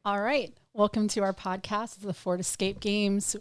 All right. Welcome to our podcast, the Ford Escape Games.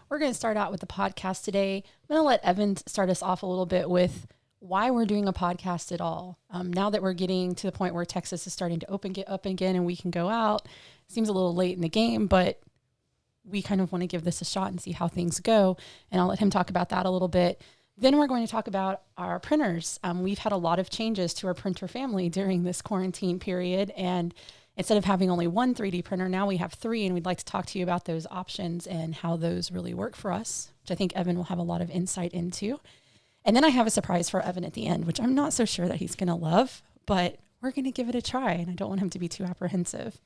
We're going to start out with the podcast today. I'm going to let Evan start us off a little bit with why we're doing a podcast at all. Now that we're getting to the point where Texas is starting to get up again and we can go out, it seems a little late in the game, but we kind of want to give this a shot and see how things go. And I'll let him talk about that a little bit. Then we're going to talk about our printers. We've had a lot of changes to our printer family during this quarantine period, and instead of having only one 3D printer, now we have three, and we'd like to talk to you about those options and how those really work for us, which I think Evan will have a lot of insight into. And then I have a surprise for Evan at the end, which I'm not so sure that he's going to love, but we're going to give it a try, and I don't want him to be too apprehensive.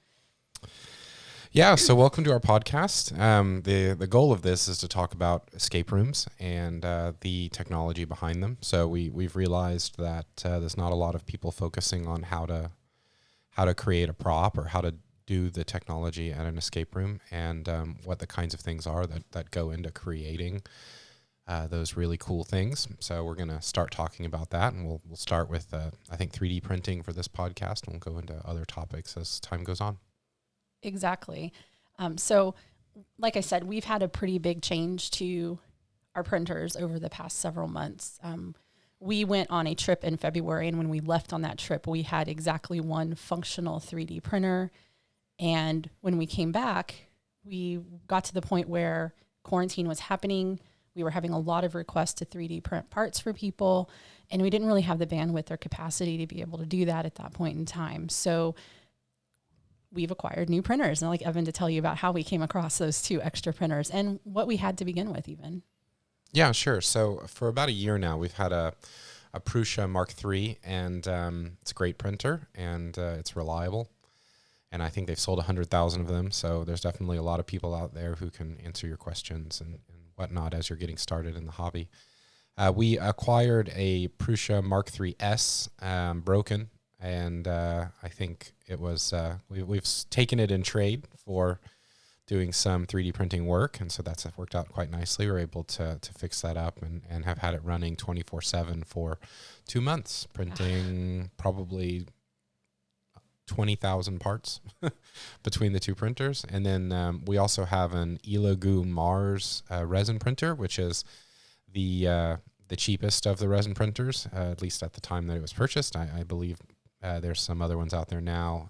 Yeah, so welcome to our podcast. The goal of this is to talk about escape rooms and the technology behind them. So we've realized that there's not a lot of people focusing on how to create a prop or how to do the technology at an escape room, and what the kinds of things are that go into creating those really cool things. So we're going to start talking about that, and we'll start with, I think, 3D printing for this podcast, and we'll go into other topics as time goes on. Exactly. So like I said, we've had a pretty big change to our printers over the past several months. We went on a trip in February, and when we left on that trip, we had exactly one functional 3D printer. And when we came back, we got to the point where quarantine was happening. We were having a lot of requests to 3D print parts for people, and we didn't really have the bandwidth or capacity to be able to do that at that point in time. So we've acquired new printers, and I'd like Evan to tell you about how we came across those two extra printers and what we had to begin with even. Yeah, sure. So for about a year now, we've had a Prusa Mark III, and it's a great printer, and it's reliable. And I think they've sold 100,000 of them. So there's definitely a lot of people out there who can answer your questions and whatnot as you're getting started in the hobby. We acquired a Prusa Mark III S broken, and I think it was we've taken it in trade for doing some 3D printing work, and so that's worked out quite nicely. We were able to fix that up and have had it running 24/7 for 2 months, printing probably 20,000 parts between the two printers. And then we also have an Elogu Mars resin printer, which is the cheapest of the resin printers, at least at the time that it was purchased. I believe there's some other ones out there now.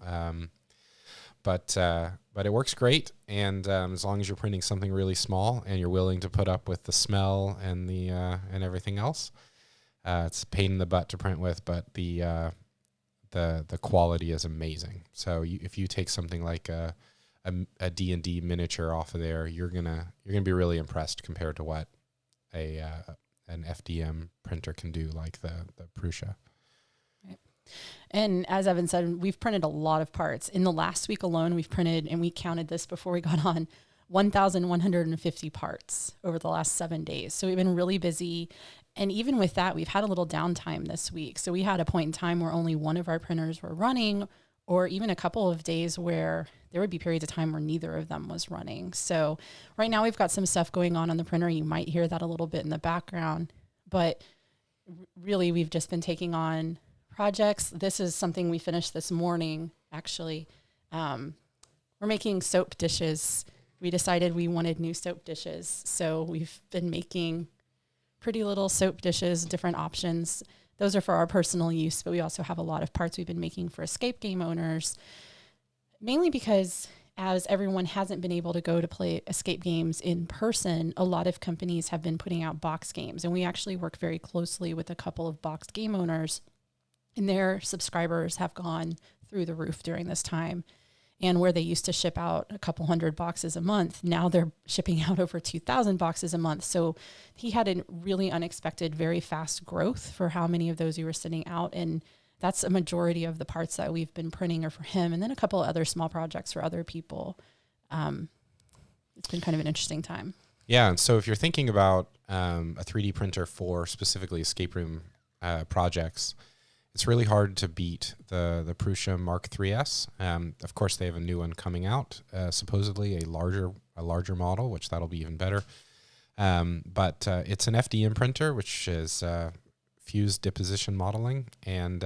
But it works great, and as long as you're printing something really small and you're willing to put up with the smell and the and everything else, it's a pain in the butt to print with, but the quality is amazing. So if you take something like a D&D miniature off of there, you're gonna be really impressed compared to what an FDM printer can do, like the Prusa. And as Evan said, we've printed a lot of parts. In the last week alone, we've printed, and we counted this before we got on, 1,150 parts over the last 7 days. So we've been really busy. And even with that, we've had a little downtime this week. So we had a point in time where only one of our printers were running, or even a couple of days where there would be periods of time where neither of them was running. So right now we've got some stuff going on the printer. You might hear that a little bit in the background, but really we've just been taking on projects. This is something we finished this morning, actually. We're making soap dishes. We decided we wanted new soap dishes. So we've been making pretty little soap dishes, different options. Those are for our personal use, but we also have a lot of parts we've been making for escape game owners, mainly because as everyone hasn't been able to go to play escape games in person, a lot of companies have been putting out box games. And we actually work very closely with a couple of boxed game owners, and their subscribers have gone through the roof during this time. And where they used to ship out a couple hundred boxes a month, now they're shipping out over 2,000 boxes a month. So he had a really unexpected, very fast growth for how many of those we were sending out. And that's a majority of the parts that we've been printing are for him. And then a couple of other small projects for other people. It's been kind of an interesting time. Yeah. And so if you're thinking about a 3D printer for specifically escape room projects, it's really hard to beat the Prusa Mark III's. Of course, they have a new one coming out, supposedly a larger model, which that'll be even better. But it's an FDM printer, which is fused deposition modeling, and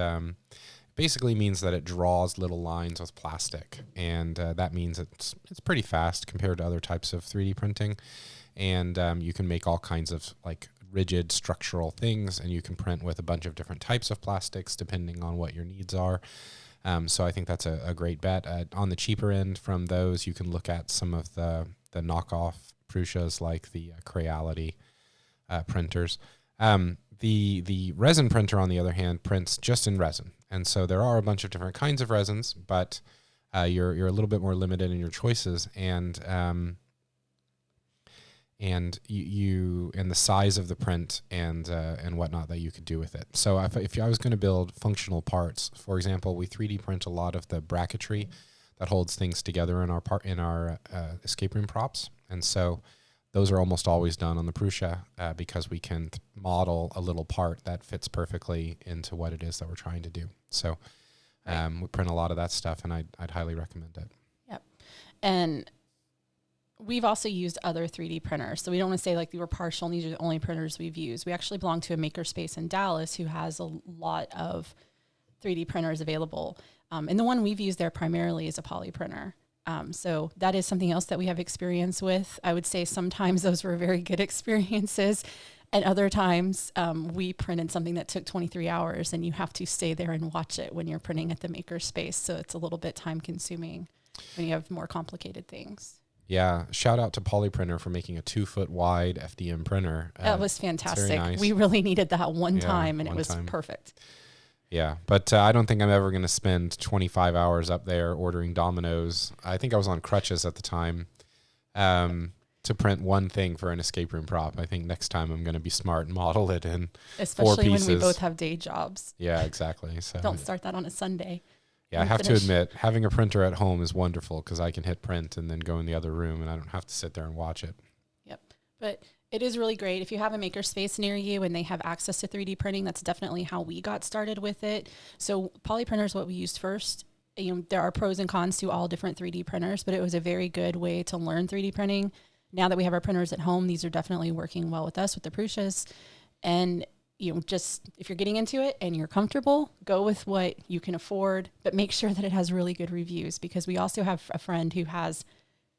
basically means that it draws little lines with plastic, and that means it's pretty fast compared to other types of 3D printing, and you can make all kinds of like rigid structural things, and you can print with a bunch of different types of plastics depending on what your needs are. So I think that's a great bet. On the cheaper end from those, you can look at some of the knockoff Prushas like the Creality printers. The resin printer, on the other hand, prints just in resin. And so there are a bunch of different kinds of resins, but you're a little bit more limited in your choices, and you and the size of the print and whatnot that you could do with it. So if I was going to build functional parts, for example, we 3D print a lot of the bracketry that holds things together in our escape room props, and so those are almost always done on the Prusa because we can model a little part that fits perfectly into what it is that we're trying to do. So we print a lot of that stuff, and I'd highly recommend it. Yep. And we've also used other 3D printers. So we don't want to say like we were partial and these are the only printers we've used. We actually belong to a makerspace in Dallas who has a lot of 3D printers available. And the one we've used there primarily is a poly printer. So that is something else that we have experience with. I would say sometimes those were very good experiences, and other times we printed something that took 23 hours and you have to stay there and watch it when you're printing at the makerspace. So it's a little bit time consuming when you have more complicated things. Yeah, shout out to Polyprinter for making a 2-foot wide FDM printer. That was fantastic. Very nice. We really needed that one time, and it was perfect. Yeah, but I don't think I'm ever going to spend 25 hours up there ordering Dominoes. I think I was on crutches at the time to print one thing for an escape room prop. I think next time I'm going to be smart and model it in 4 pieces. Especially when we both have day jobs. Yeah, exactly. So don't start that on a Sunday. Yeah, I have to admit, having a printer at home is wonderful because I can hit print and then go in the other room, and I don't have to sit there and watch it. Yep. But it is really great. If you have a makerspace near you and they have access to 3D printing, that's definitely how we got started with it. So polyprinter is what we used first. There are pros and cons to all different 3D printers, but it was a very good way to learn 3D printing. Now that we have our printers at home, these are definitely working well with us with the Prushas. And just if you're getting into it and you're comfortable, go with what you can afford, but make sure that it has really good reviews, because we also have a friend who has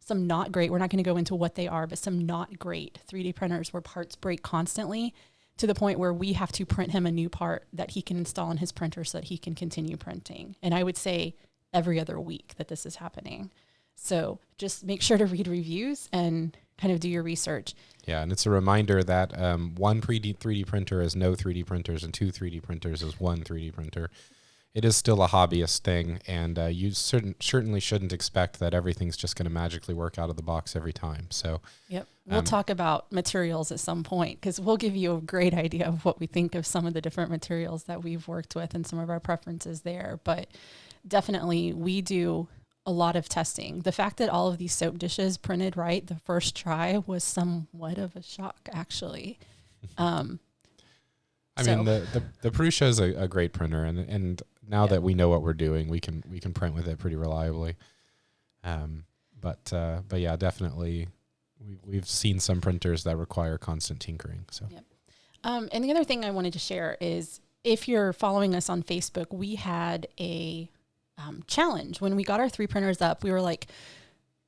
some not great, we're not going to go into what they are, but some not great 3D printers where parts break constantly to the point where we have to print him a new part that he can install in his printer so that he can continue printing. And I would say every other week that this is happening. So just make sure to read reviews and kind of do your research. Yeah, and it's a reminder that one 3D printer is no 3D printers, and 2 3D printers is one 3D printer. It is still a hobbyist thing, and you certainly shouldn't expect that everything's just going to magically work out of the box every time. So, yep, we'll talk about materials at some point, because we'll give you a great idea of what we think of some of the different materials that we've worked with and some of our preferences there. But definitely, we do a lot of testing. The fact that all of these soap dishes printed right the first try was somewhat of a shock, actually. I mean, the Prusa is a great printer, and now that we know what we're doing, we can print with it pretty reliably. But yeah, definitely, we've seen some printers that require constant tinkering. So, yep. And the other thing I wanted to share is, if you're following us on Facebook, we had a challenge. When we got our 3 printers up, we were like,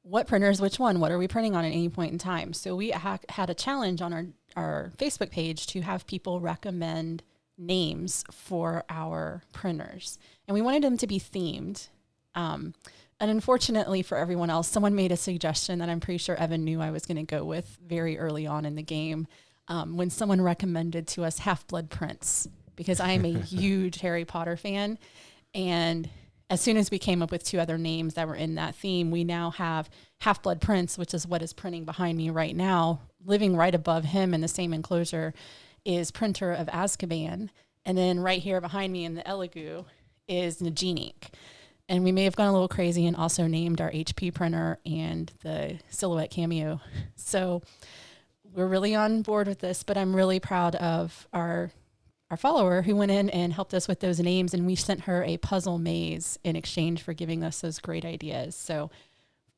what printers, which one, what are we printing on at any point in time? So we had a challenge on our Facebook page to have people recommend names for our printers. And we wanted them to be themed. And unfortunately for everyone else, someone made a suggestion that I'm pretty sure Evan knew I was going to go with very early on in the game, when someone recommended to us Half-Blood Prince, because I am a huge Harry Potter fan. And as soon as we came up with 2 other names that were in that theme, we now have Half-Blood Prince, which is what is printing behind me right now. Living right above him in the same enclosure is Printer of Azkaban. And then right here behind me in the Elegoo is Nagini. And we may have gone a little crazy and also named our HP printer and the Silhouette Cameo. So we're really on board with this, but I'm really proud of our follower who went in and helped us with those names, and we sent her a puzzle maze in exchange for giving us those great ideas. So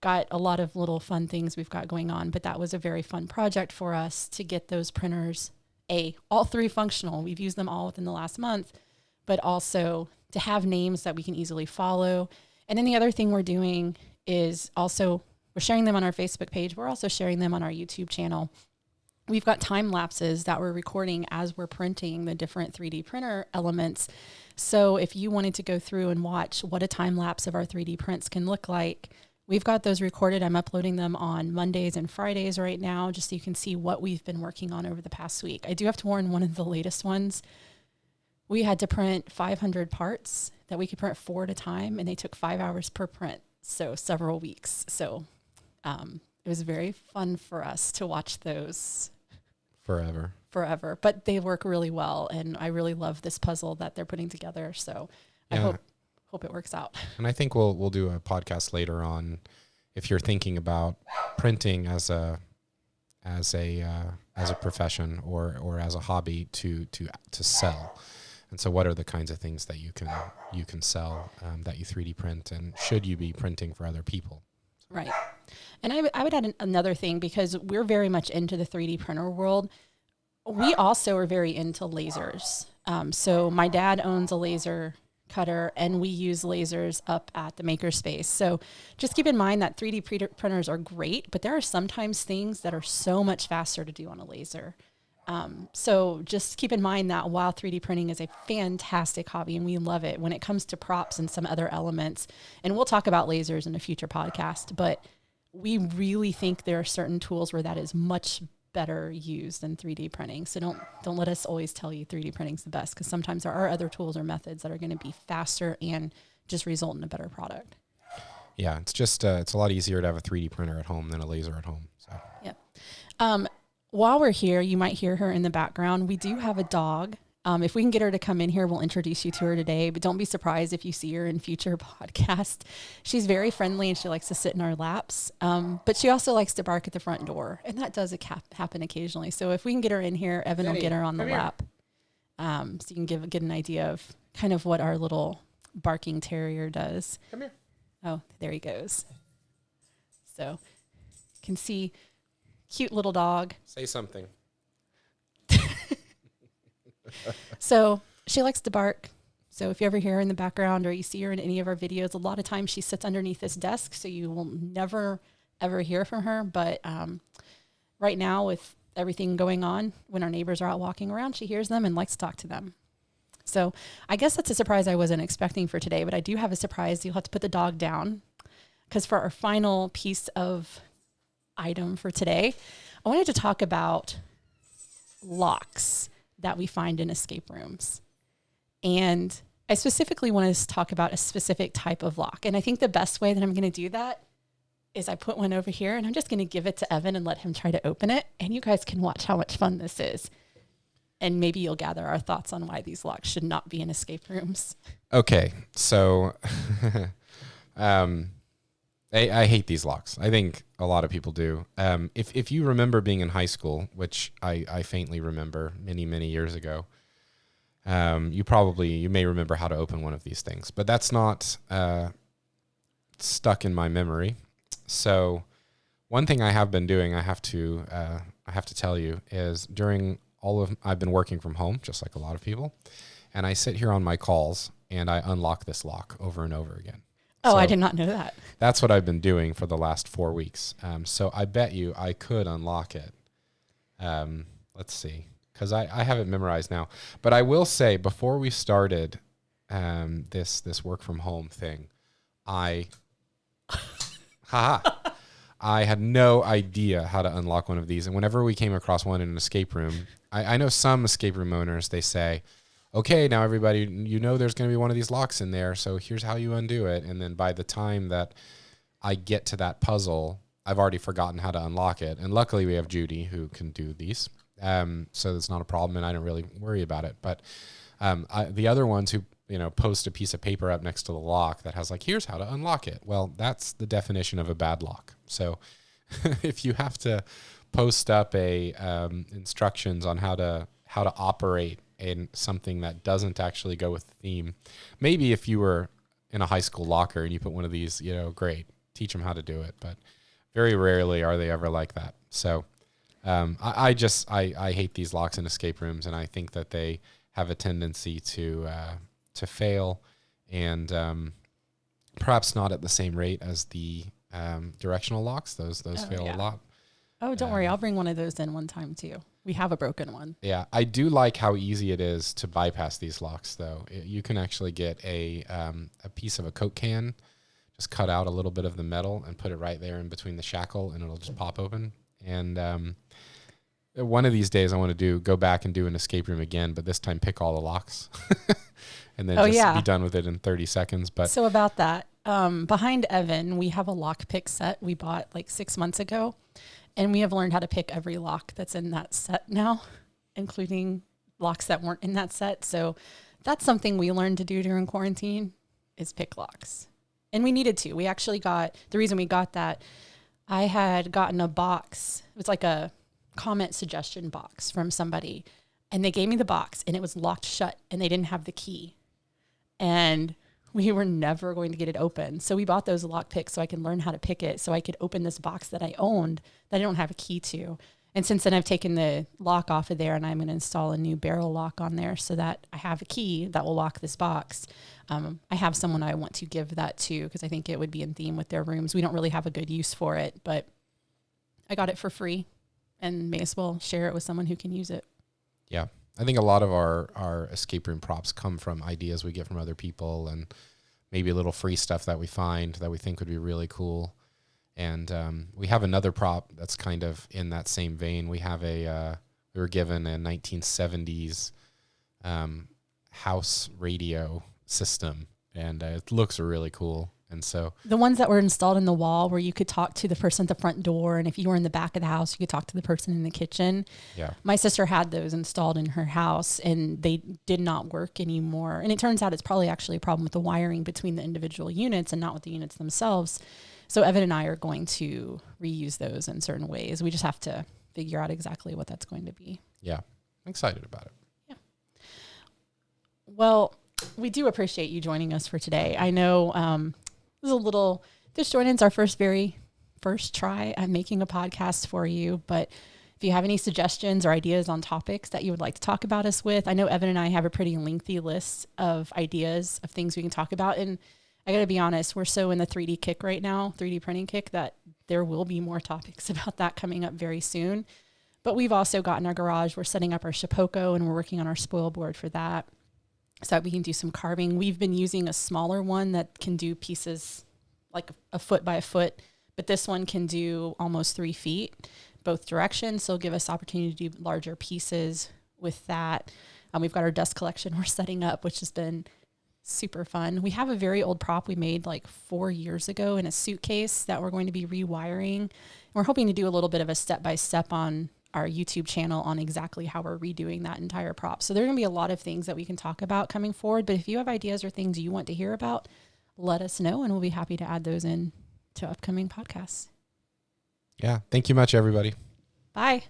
got a lot of little fun things we've got going on, but that was a very fun project for us to get those printers, all 3 functional. We've used them all within the last month, but also to have names that we can easily follow. And then the other thing we're doing is also we're sharing them on our Facebook page. We're also sharing them on our YouTube channel. We've got time lapses that we're recording as we're printing the different 3D printer elements. So if you wanted to go through and watch what a time lapse of our 3D prints can look like, we've got those recorded. I'm uploading them on Mondays and Fridays right now, just so you can see what we've been working on over the past week. I do have to warn, one of the latest ones, we had to print 500 parts that we could print 4 at a time, and they took 5 hours per print, so several weeks. So it was very fun for us to watch those forever, but they work really well, and I really love this puzzle that they're putting together. So yeah. I hope it works out. And I think we'll do a podcast later on if you're thinking about printing as a profession or as a hobby to sell. And so what are the kinds of things that you can sell that you 3D print, and should you be printing for other people? Right. And I would add another thing, because we're very much into the 3D printer world. We also are very into lasers. So my dad owns a laser cutter, and we use lasers up at the makerspace. So just keep in mind that 3D printers are great, but there are sometimes things that are so much faster to do on a laser. So just keep in mind that while 3D printing is a fantastic hobby and we love it, when it comes to props and some other elements, and we'll talk about lasers in a future podcast, but we really think there are certain tools where that is much better used than 3D printing. So don't let us always tell you 3D printing is the best, because sometimes there are other tools or methods that are going to be faster and just result in a better product. Yeah, it's just it's a lot easier to have a 3D printer at home than a laser at home. So yeah. While we're here, you might hear her in the background. We do have a dog. If we can get her to come in here, we'll introduce you to her today, but don't be surprised if you see her in future podcasts. She's very friendly and she likes to sit in our laps, but she also likes to bark at the front door, and that does happen occasionally. So if we can get her in here, Evan will get her on the lap, so you can get an idea of kind of what our little barking terrier does. Come here. Oh, there he goes. So you can see cute little dog. Say something. So she likes to bark. So if you ever hear her in the background or you see her in any of our videos, a lot of times she sits underneath this desk, so you will never, ever hear from her. But right now, with everything going on, when our neighbors are out walking around, she hears them and likes to talk to them. So I guess that's a surprise I wasn't expecting for today, but I do have a surprise. You'll have to put the dog down, because for our final piece of item for today, I wanted to talk about locks that we find in escape rooms. And I specifically want to talk about a specific type of lock. And I think the best way that I'm going to do that is I put one over here, and I'm just going to give it to Evan and let him try to open it. And you guys can watch how much fun this is. And maybe you'll gather our thoughts on why these locks should not be in escape rooms. Okay. So I hate these locks. I think a lot of people do. If you remember being in high school, which I faintly remember many, many years ago, you may remember how to open one of these things, but that's not stuck in my memory. So one thing I have been doing, I have to tell you, is I've been working from home, just like a lot of people, and I sit here on my calls and I unlock this lock over and over again. Oh, So I did not know that. that's what I've been doing for the last 4 weeks. So I bet you I could unlock it. Let's see, because I have it memorized now. But I will say, before we started this work from home thing, I had no idea how to unlock one of these. And whenever we came across one in an escape room, I know some escape room owners, they say, okay, now everybody, there's going to be one of these locks in there, so here's how you undo it. And then by the time that I get to that puzzle, I've already forgotten how to unlock it. And luckily we have Judy who can do these. So it's not a problem, and I don't really worry about it. But the other ones who, post a piece of paper up next to the lock that has here's how to unlock it. Well, that's the definition of a bad lock. So if you have to post up instructions on how to operate in something that doesn't actually go with the theme, maybe if you were in a high school locker and you put one of these, great, teach them how to do it. But very rarely are they ever like that. So I hate these locks in escape rooms, and I think that they have a tendency to fail. and perhaps not at the same rate as the directional locks. Those fail a lot. Oh, don't worry. I'll bring one of those in one time too. We have a broken one. Yeah, I do like how easy it is to bypass these locks, though. You can actually get a piece of a Coke can, just cut out a little bit of the metal and put it right there in between the shackle, and it'll just pop open. And one of these days I want to go back and do an escape room again, but this time pick all the locks and then be done with it in 30 seconds. But so about that, behind Evan, we have a lock pick set we bought like 6 months ago. And we have learned how to pick every lock that's in that set now, including locks that weren't in that set. So that's something we learned to do during quarantine is pick locks. And we needed to. We actually the reason we got that, I had gotten a box. It was like a comment suggestion box from somebody. And they gave me the box and it was locked shut and they didn't have the key. And we were never going to get it open. So we bought those lock picks so I can learn how to pick it so I could open this box that I owned that I don't have a key to. And since then I've taken the lock off of there and I'm going to install a new barrel lock on there so that I have a key that will lock this box. I have someone I want to give that to because I think it would be in theme with their rooms. We don't really have a good use for it, but I got it for free and may as well share it with someone who can use it. Yeah. I think a lot of our escape room props come from ideas we get from other people and maybe a little free stuff that we find that we think would be really cool. And we have another prop that's kind of in that same vein. We have we were given a 1970s house radio system, and it looks really cool. And so the ones that were installed in the wall where you could talk to the person at the front door. And if you were in the back of the house, you could talk to the person in the kitchen. Yeah. My sister had those installed in her house and they did not work anymore. And it turns out it's probably actually a problem with the wiring between the individual units and not with the units themselves. So Evan and I are going to reuse those in certain ways. We just have to figure out exactly what that's going to be. Yeah. I'm excited about it. Yeah. Well, we do appreciate you joining us for today. I know, this joining's our very first try at making a podcast for you. But if you have any suggestions or ideas on topics that you would like to talk about us with, I know Evan and I have a pretty lengthy list of ideas of things we can talk about. And I got to be honest, we're so in the 3D kick right now, 3D printing kick, that there will be more topics about that coming up very soon. But we've also got in our garage, we're setting up our Shipoko and we're working on our spoil board for that, so that we can do some carving. We've been using a smaller one that can do pieces like a foot by a foot, but this one can do almost 3 feet, both directions. So it'll give us opportunity to do larger pieces with that. We've got our dust collection we're setting up, which has been super fun. We have a very old prop we made like 4 years ago in a suitcase that we're going to be rewiring. And we're hoping to do a little bit of a step-by-step on our YouTube channel on exactly how we're redoing that entire prop. So there are going to be a lot of things that we can talk about coming forward, but if you have ideas or things you want to hear about, let us know and we'll be happy to add those in to upcoming podcasts. Yeah. Thank you much, everybody. Bye.